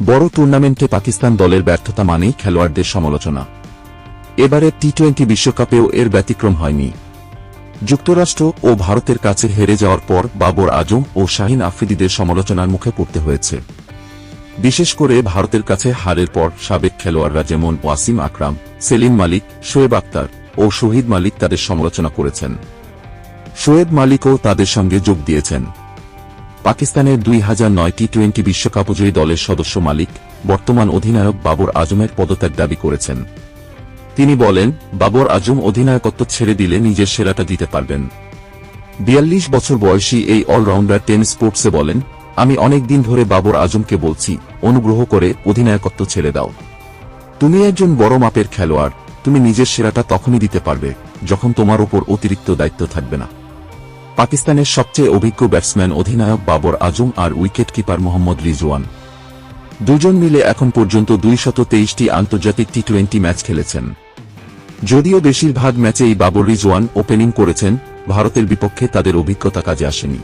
বড় টুর্নামেন্টে পাকিস্তান দলের ব্যর্থতা মানেই খেলোয়াড়দের সমালোচনা। এবারে টি-20 বিশ্বকাপেও এর ব্যতিক্রম হয়নি। যুক্তরাষ্ট্র ও ভারতের কাছে হেরে যাওয়ার পর বাবর আজম ও শাহিন আফ্রিদিদের সমালোচনার মুখে পড়তে হয়েছে। বিশেষ করে ভারতের কাছে হারের পর সাবেক খেলোয়াড়রা যেমন ওয়াসিম আকরাম, সেলিম মালিক, শোয়েব আখতার ও শহীদ মালিক তাদের সমালোচনা করেছেন। শোয়েব মালিকও তাদের সঙ্গে যোগ দিয়েছেন। পাকিস্তানের 2009 টি-20 বিশ্বকাপজয়ী দলের সদস্য মালিক বর্তমান অধিনায়ক বাবর আজমের পদত্যাগ দাবি করেছেন। তিনি বলেন, বাবর আজম অধিনায়কত্ব ছেড়ে দিলে নিজের সেরাটা দিতে পারবেন। 42 বছর বয়সী এই অলরাউন্ডার টেন স্পোর্টসে বলেন, আমি অনেক দিন ধরে বাবর আজমকে বলছি, অনুগ্রহ করে অধিনায়কত্ব ছেড়ে দাও। তুমি একজন বড় মাপের খেলোয়াড়, তুমি নিজের সেরাটা তখনই দিতে পারবে যখন তোমার উপর অতিরিক্ত দায়িত্ব থাকবে না। পাকিস্তানের সবচেয়ে অভিজ্ঞ ব্যাটসম্যান অধিনায়ক বাবর আজম আর উইকেট কিপার মোহাম্মদ রিজওয়ান দুজন মিলে এখন পর্যন্ত 223টি আন্তর্জাতিক টি-20 ম্যাচ খেলেছেন। যদিও বেশিরভাগ ম্যাচেই বাবর রিজওয়ান ওপেনিং করেছেন, ভারতের বিপক্ষে তাদের অভিজ্ঞতা কাজে আসেনি।